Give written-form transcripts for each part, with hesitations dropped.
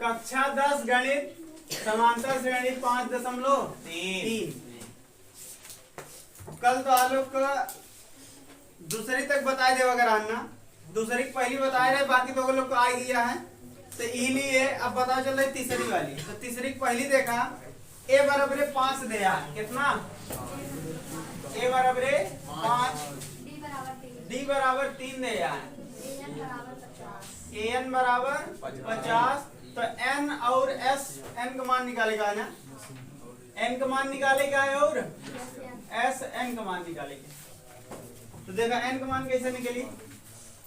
कक्षा 10 गणित समांतर श्रेणी 5.3। कल तो आलोक का दूसरी तक बताए दे अगर आना, दूसरी पहली बताए रहे, बाकी तो लोग को आ गया है तो ई लिए। अब पता चल रही तीसरी वाली, तो तीसरी पहली देखा ए बराबर 5 दिया, कितना ए बराबर 5, डी बराबर 3 दिया है, एन बराबर 50। तो एन और एस, एन का मान निकालेगा ना, एन का मान निकालेगा और एस एन का मान निकालेगा। तो देखा एन का मान कैसे निकली,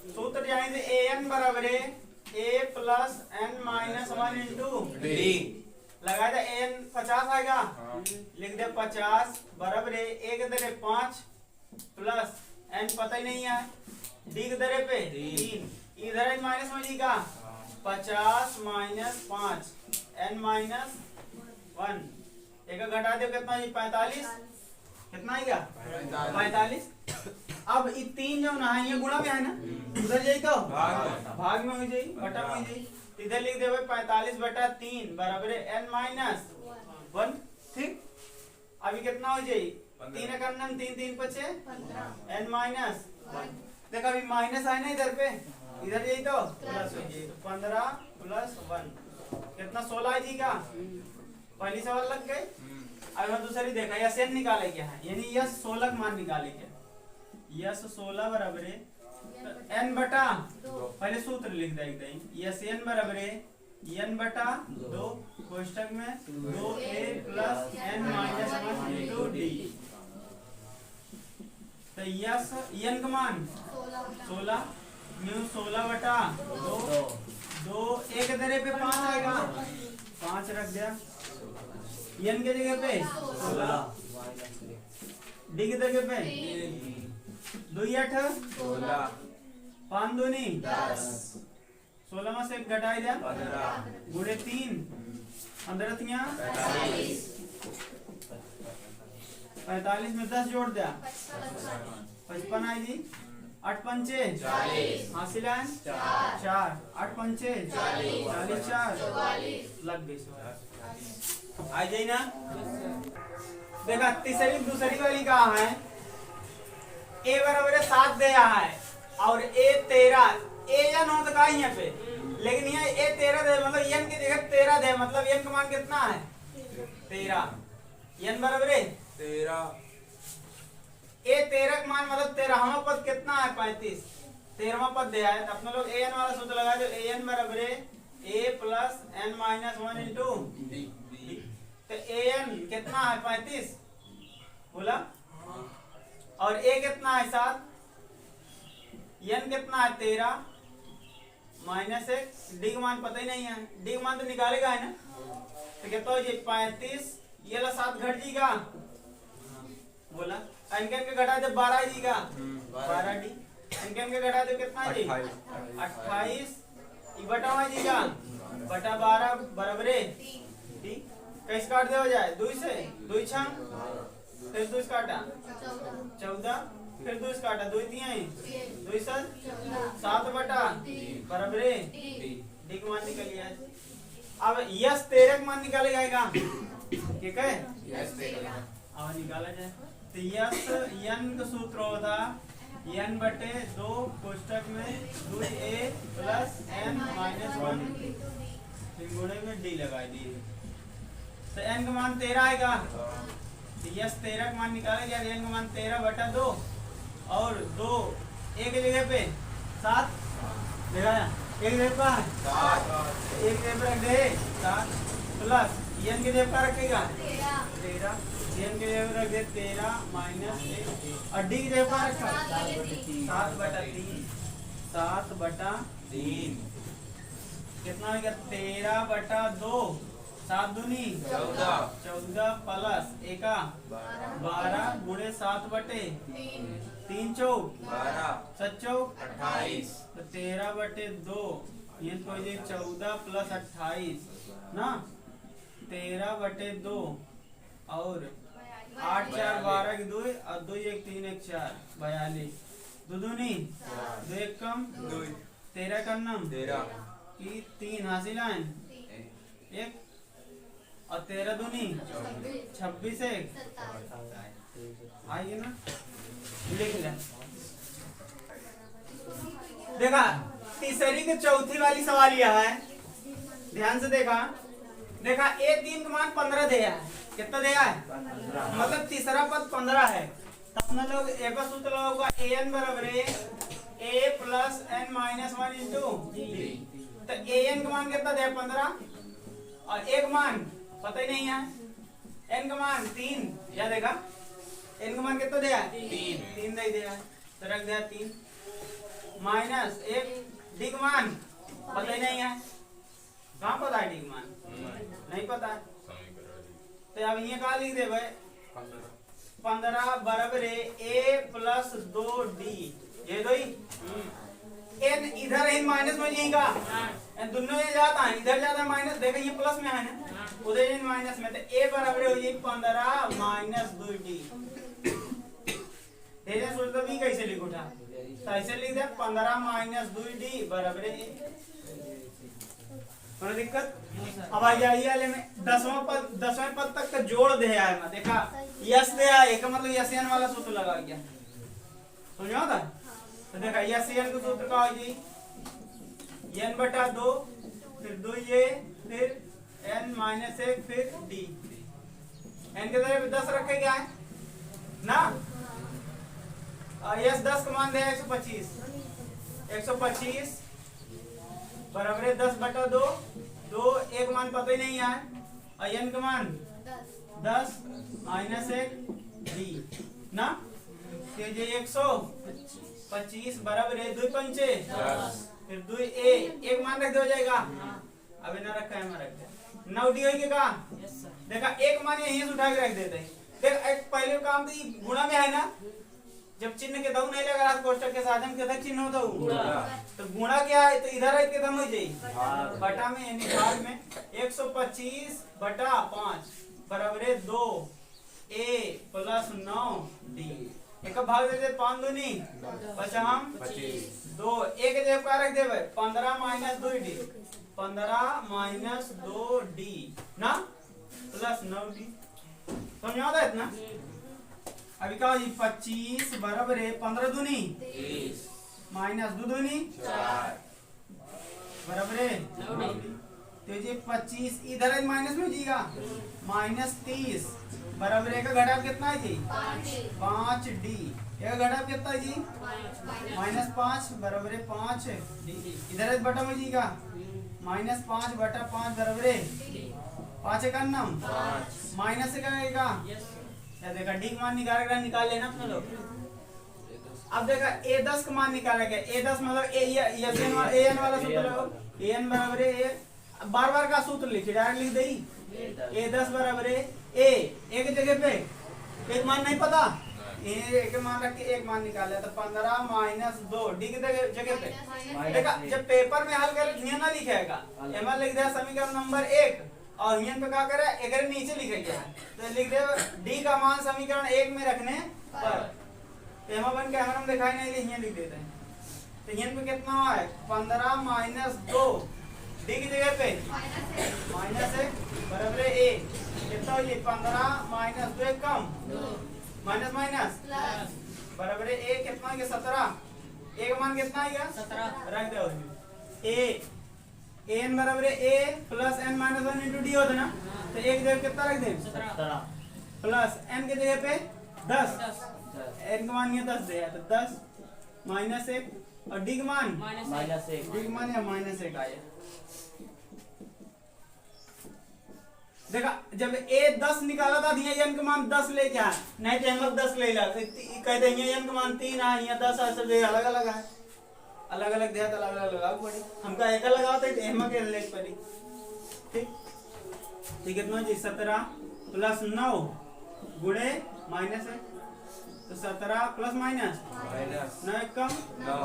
सूत्र जाएंगे ए एन बराबर A plus N minus 1 into D. लगा दे एन 50 आएगा, लिख दे 50 बराबर ए के दरे 5 प्लस एन पता ही नहीं है, डी के दरे पे 3, इधर माइनस में का 50 माइनस 5 एन माइनस 1, एक घटा दो कितना 45, कितना आएगा 45। अब ये 3 जो ना है ये गुणा में है ना, उधर जाई तो भाग में हो जाई, बटा में हो जाई, इधर लिख दे 45/3 बराबर एन माइनस 1। ठीक, अभी कितना हो जाई 3 का 3 3 बचे एन माइनस 1। देखो अभी माइनस आए ना इधर पे, इधर यही तो प्लस हो जाए, 15 प्लस 1 कितना 16 है जी का। पहली सवाल लग गई। अब हम दूसरी देखा यस एन निकाले क्या है, यानी यस 16 मान निकाले क्या, यस 16 बराबर एन बटा, पहले सूत्र लिख देंगे यस एन बराबर एन बटा 2 कोष्टक में 2a plus N minus 1 into D. तो यस एन का मान 16 न्यू 16 बटा 2 एक दरे पे 5 आएगा, 5 रख दिया, एन के जगह पे 16, डी के जगह पे 2 8 16, 5 दूनी 10, 16 में से एक घटाई दिया 15 गुणे 3 15 तिया 45 में 10 जोड़ दिया 55 आई जी, 8 पंचे 40 हासिल है 4 8 पंचे 40 4 लग गई आ जाए ना। देखा तीसरी दूसरी वाली कहा है ए बराबर 7 दिया है और ए 13, ए एन हो तो का यहाँ पे, लेकिन यहाँ ए 13 दे मतलब एन की जगह 13 दे, मतलब एन का मान कितना है 13, एन बराबर 13, ए 13 का मान मतलब 13वां पद कितना है 35, 13वां पद दिया है। तो अपने लोग ए एन वाला सूत्र लगा दो, ए एन बराबर A plus N minus 1 into D. तो ए एन कितना है 35 बोला, और ए कितना है 7, एन कितना है 13 माइनस 1, डी का मान पता ही नहीं है, डी का मान तो निकालेगा है ना। तो कहता है 35 ये ला 7 घट जी का बोला, इनके के घटा दे 12 जी का 12 डी, इनके के घटा दे कितना जी 28 ई बटा जी का बटा 12 बराबर डी। कैसे काट दे हो जाए 2 से 2 6 फिर 2 काटा 14 फिर 2 काटा 2 3 2 7 बटा बराबर डी का मान निकल गया। अब यस 13 का मान निकालेगा, ठीक है यस 13 अब निकाला जाए। तो यस एन का सूत्र होता एन बटे 2 कोष्टक में 2a प्लस एन माइनस 1 गुणे में डी लगा दिए। तो एन का मान 13 आएगा, तो यस 13 का मान निकाला गया, एन का मान 13 बटा 2 और 2 एक जगह पे 7 देखा एक जगह पर 7 एक जगह पर रख दे 7 प्लस एन के जगह पर रखेगा 13, एन के जगह रख दे 13 माइनस 1 और डी की जगह पर रखा 7 बटा 3 कितना हो गया 13 बटा 2 7 दूनी 14 प्लस 1 12 गुणे 7 बटे 3 चौक 12 7 चौक 28, तो 13 बटे 2 ये तो 14 प्लस 28 ना 13 बटे 2 और 8 4 12 की 2 और 2 1 3 1 4 42 2 दूनी 2 1 कम 13 का नाम 13 की 3 हासिल है 1 और 13 दूनी 26 एक आइए ना, लिख ले। देखा तीसरी के चौथी वाली सवाल यह है, ध्यान से देखा A3 का मान 15 दिया है। कितना दिया है? मतलब तीसरा पद 15 है। तो अपना लोग एक बार सूत्र लगाओगा, an बराबर है a plus n minus 1 into D. तो an का मान कितना दिया? 15 और एक मान पता ही नहीं है, n का मान 3। या देखा n का मान कितना दिया? 3 नहीं दिया, तो रख दिया 3 माइनस 1 डी का मान पता ही नहीं है। कहाँ पता है डी का मान? नहीं पता है। तो अब ये कहा लिख दे भाई 15 बराबर है a प्लस 2d। ये दो ही n इधर है माइनस में जाएगा, दोनों ये जाता है, इधर जाता है माइनस, देखो ये प्लस में है ना, उधर ये माइनस में। तो a बराबर हो जाएगी 15 माइनस 2d। तेरे सोच तो भी कैसे लिख उठा? तो ऐसे लिख दे 15 माइनस 2d बराबर है। कोई दिक्कत? अब आ जाइए वाले में 10वें पद तक का जोड़ दे आए ना, देखा यस दे आए का मतलब यस एन वाला सूत्र लगा गया, समझा था? तो देखा यस एन का सूत्र का होगी n बटा 2 फिर 2a फिर n माइनस 1 फिर d। n के तरफ 10 रखे क्या है ना, यस 10 का मान दिया 125 बराबर है 10 बटा 2 एक मान पता ही नहीं है, और n का मान 10 माइनस 1 d ना, तो ये 125 बराबर है 2 पंचे 10 फिर 2 a एक मान रख दो जाएगा। अब ना रखा है, मैं रख दिया 9 डी होगी का। देखा एक मान यहीं से उठा के रख देते हैं। देख एक पहले काम तो गुणा में है ना, जब चिन्ह के दऊ नहीं लगा रहा कोष्टक के साथ हम किधर चिन्ह होता है, तो गुणा क्या है? तो इधर है किधर हो जाए बटा में, यानी भाग में 125 बटा 5 बराबर है 2 a प्लस 9 d। एक भाग दे दे 5 दूनी 25 2 एक जगह क्या रख दे भाई 15 माइनस 2d 15 माइनस 2d ना प्लस 9d। समझ आता है इतना? अभी क्या हो 25 बराबर है 15 दूनी 30 माइनस 2 दूनी 4 बराबर है 9। तो ये 25 इधर है माइनस में जीगा माइनस 30 बराबर है का घटाव कितना है जी 5 डी। एक घटाव कितना है जी माइनस 5 बराबर है 5 डी। इधर है बटा में जीगा माइनस 5 बटा 5 बराबर है 5 का नाम माइनस से का या देखा डी का मान निकाल लेना अपना लोग। अब देखा a10 का मान निकाला गया, a10 मतलब an वाला सूत्र लगाओ, an बराबर है बार बार का सूत्र लिखिए, डायरेक्ट लिख दे a10 बराबर है a एक जगह पे एक मान नहीं पता, एक मान रख के एक मान निकाला तो 15 माइनस 2 डी की जगह पे। देखा जब पेपर में हल कर ना लिखेगा एम लिख दिया समीकरण नंबर 1 और यहाँ पे क्या करे एक नीचे लिखे गया है, तो लिख दे डी का मान समीकरण 1 में रखने पर। तो यहाँ बन के हमें दिखाई नहीं दे, यहाँ लिख देते हैं। तो यहाँ पे कितना है 15 माइनस 2 डी की जगह पे माइनस 1 बराबर है a। कितना हो 15 माइनस 2 कम माइनस माइनस बराबर है a। कितना है 17 एक मान कितना है 17 रख दो a n बराबर है a plus n minus 1 into D होता ना, तो एक जगह कितना रख दें 17 प्लस n के जगह पे 10 n का मान ये 10 दिया तो 10 माइनस 1 और डी का मान माइनस 1 डी का मान या माइनस 1 आया। देखा जब a 10 निकाला था यहाँ n का मान 10 ले क्या नहीं तो हम लोग 10 ले ला कहते हैं n का मान 3 है, यहाँ 10 ऐसे अलग अलग है, अलग अलग दिया तो अलग अलग लगाओ पड़ी, हमका एक लगाओ तो एम के ले पड़ी। ठीक ठीक कितना जी 17 प्लस 9 गुणे माइनस है, तो 17 प्लस माइनस 9 कम 9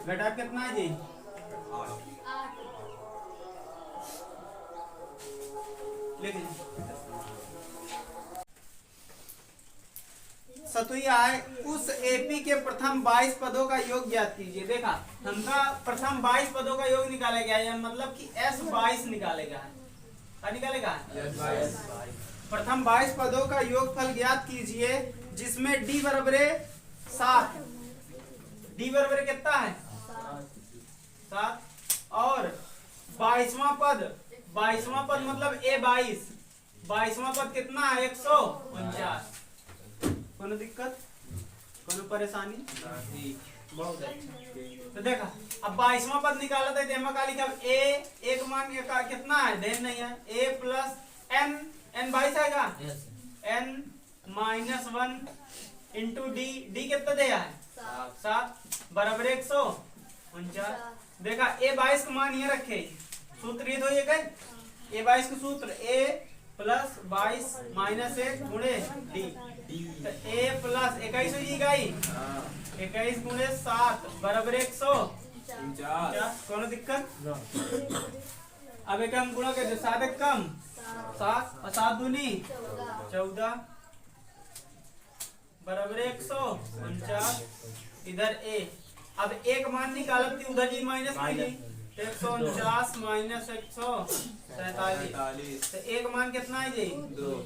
घटा कितना है जी 8 लिख सतुया है उस एपी के प्रथम 22 पदों का योग ज्ञात कीजिए। देखा हमका प्रथम 22 पदों का योग निकाला गया है, मतलब कि S 22 निकाले गया है। क्या निकालेगा? प्रथम 22 पदों का योगफल ज्ञात कीजिए जिसमें d बराबर 7। d बराबर कितना है? 7। और 22वां पद मतलब a22। 22वां पद कितना है? 149। कोनो दिक्कत, कोनो परेशानी? बहुत अच्छा। तो देखा, अब 22वां पद निकाला था देमा का लिखा a एक मान का कितना है? ध्यान नहीं है। a प्लस n 22 आएगा। n माइनस 1 इंटू d कितना दिया है? 7 बराबर 149। देखा a 22 का मान ये रखे, सूत्र ये तो ये गए a 22 का सूत्र a प्लस 22 माइनस 1 गुणे d। तो a प्लस 21 हो जाएगा, 21 गुणे 7 बराबर 149। कोनो दिक्कत? अब एक हम गुणा कर 7 एक कम 7 और 7 दूनी 14 बराबर 149। इधर a, अब एक मान निकाला थी उधर जी माइनस मिली, 149 माइनस 147। तो एक मान कितना है जी? 2।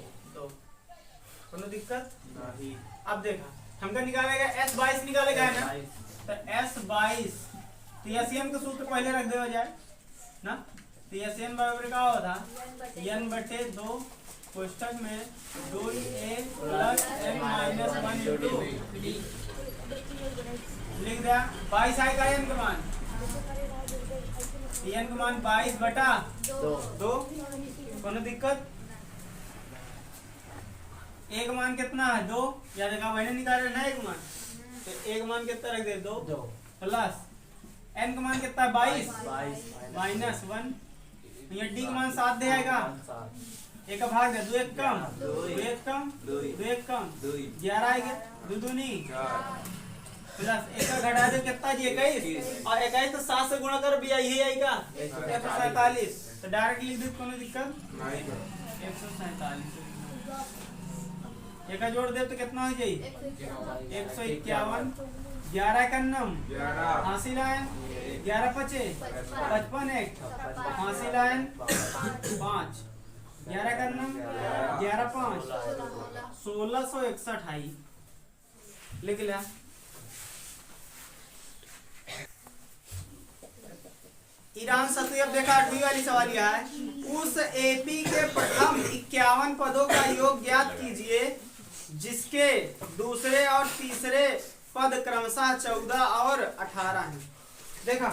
कोनो दिक्कत नहीं। अब देखा हमका निकालेगा S22 निकालेगा है ना, तो S22 TSN का सूत्र पहले रख देगा जाए ना। TSN बराबर क्या होता? n बटे 2 कोष्ठक में 2a plus n minus 1 into d लिख दिया। 22 आएगा n का मान, n का मान 22 बटा 2। कोनो दिक्कत? एक मान कितना है? 2। या देखा मैंने निकाला ना एक मान, तो एक मान कितना रख दे? 2 प्लस n का मान कितना है? 22 माइनस 1। ये d का मान 7 दे आएगा, एक का भाग दे 2 एक कम 2 एक कम 11 आएगा, 2 दूनी प्लस एक का घटा दे कितना जी? 21। और 21 तो 7 से गुणा कर भी यही आएगा 147। तो डायरेक्ट लिख दे, कोनो दिक्कत नहीं। 147 एक का जोड़ दे तो कितना हो जाए? 151। 11 का नम हासिल आयन 11 पचे 55 एक हासिल आयन 5। 11 का नम 11 5 1661 आई लिख लिया। ईरान सतुई। अब देखा 8वीं वाली सवाल यह है, उस एपी के प्रथम 51 पदों का योग ज्ञात कीजिए जिसके दूसरे और तीसरे पद क्रमशः 14 और 18 हैं। देखा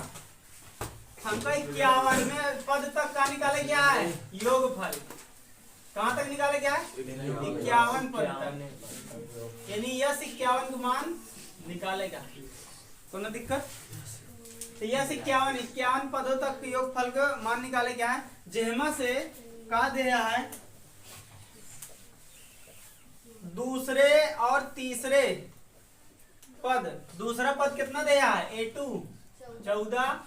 हमका 51 में पद तक का निकाले क्या है? योगफल। कहां तक निकाले क्या है? 51 पद तक, यानी यह 51 का मान निकालेगा। कोनो दिक्कत? तो यह 51 पदों तक योगफल का मान निकाले क्या है? जेमा से कहा दे रहा है दूसरे और तीसरे पद। दूसरा पद कितना दे रहा है? A2 14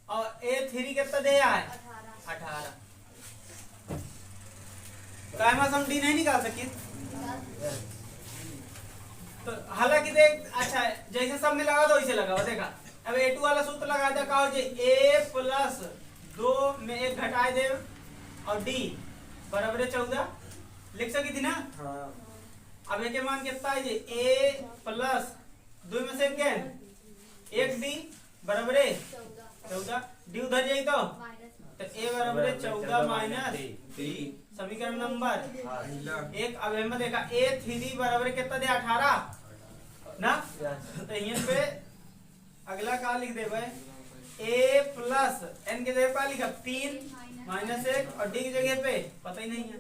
और A3 कितना दे रहा है? 18। कायमा से हम D नहीं निकाल सके, तो हालांकि देख अच्छा जैसे सब में लगा दो वैसे लगा। देखा अब A2 वाला सूत्र लगा दे, का हो जाए A प्लस 2 में 1 घटाए दे और D बराबर 14 लिख सकी थी ना। अब एक मान कितना है जी? A प्लस 2 में से 1 D बराबर 14। D उधर जाए तो A बराबर 14 माइनस D। समीकरण नंबर 1। अब हमें देखा A3 बराबर कितना दे? 18 ना। तो यहीं पे अगला का लिख दे भाई A प्लस n के जगह पे लिखा 3 माइनस 1 और D की जगह पे पता ही नहीं है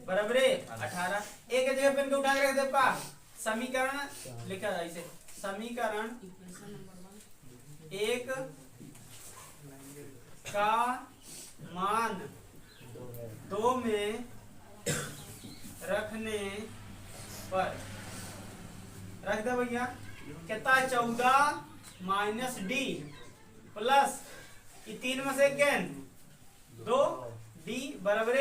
बराबर 18। A के जगह पे इनको उठा के रख दे पा। समीकरण लिखा ऐसे, समीकरण 1 का मान 2 में रखने पर रख दे भैया कितना? 14 माइनस D प्लस 3 में से 2 D बराबर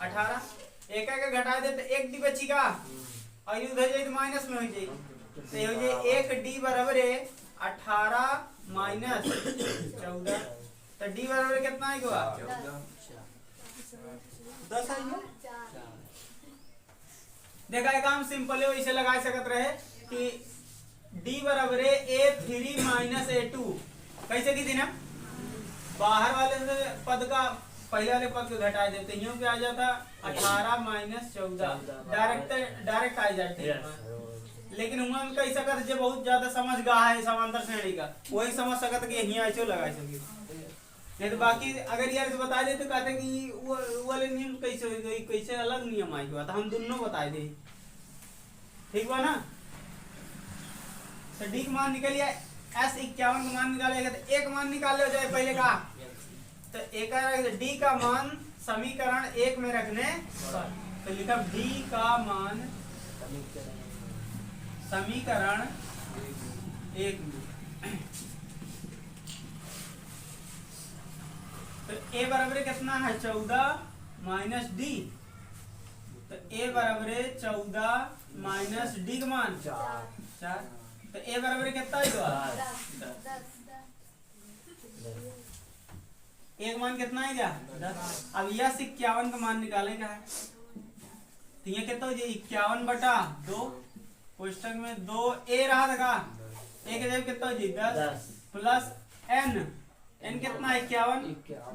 18। एक एक घटा दे तो 1 D बचेगा और उधर जाए तो माइनस में हो जाए, तो हो जाए 1 D बराबर 18 माइनस 14। तो D बराबर कितना है? 10 आई है। देखा एक काम सिंपल है, इसे लगा सकत रहे कि d बराबर है A3 माइनस A2। कैसे की थी ना, बाहर वाले पद का पहले वाले पद को घटा देते, यूं पे आ जाता 18 माइनस 14, डायरेक्ट आ जाते। लेकिन हम कह सकत जो बहुत ज्यादा समझ गा है समांतर श्रेणी का, वही समझ सकत कि यहीं ऐसे लगा सके। नहीं तो बाकी अगर यार से बता दे तो कहते कि वो वाले नियम कैसे हो गई, कैसे अलग नियम आई हुआ, तो हम दोनों बता दे। ठीक बा ना। तो डी का मान निकल आए, S51 का मान निकालेगा तो एक मान निकाल ले जाए पहले का। तो एक डी का मान समीकरण 1 में रखने तो लिखा डी का मान समीकरण 1 में। तो ए बराबर कितना है 14 माइनस डी। तो ए बराबर 14 माइनस डी का मान 4। तो ए बराबर कितना है 10। एक मान कितना है क्या 10। अब यह 51 का मान निकालेगा है तो ये कितना हो जाए 51/2 पुस्तक में 2 ए रहा था ए के जगह कितना हो जाए 10 प्लस n कितना 51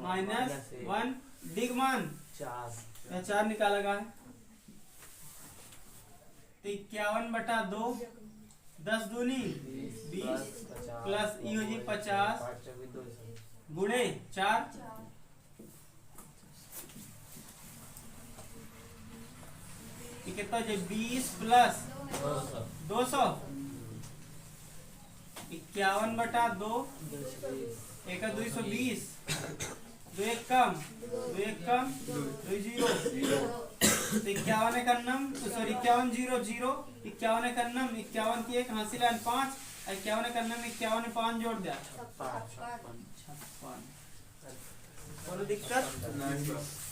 माइनस 1 डी का मान 4 निकालेगा है तो 51/2 10 दूनी 20 प्लस ई हो जी 50 गुणे 4 कितना हो जाए 20 प्लस 200 51/2 एक 220 दो एक कम 2 0 तो 51 एक अन्नम सॉरी 51 0 0 51 एक अन्नम 51 की एक हासिल 5 51 एक अन्नम 51 5 जोड़ दिया 56। कोई दिक्कत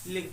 लिख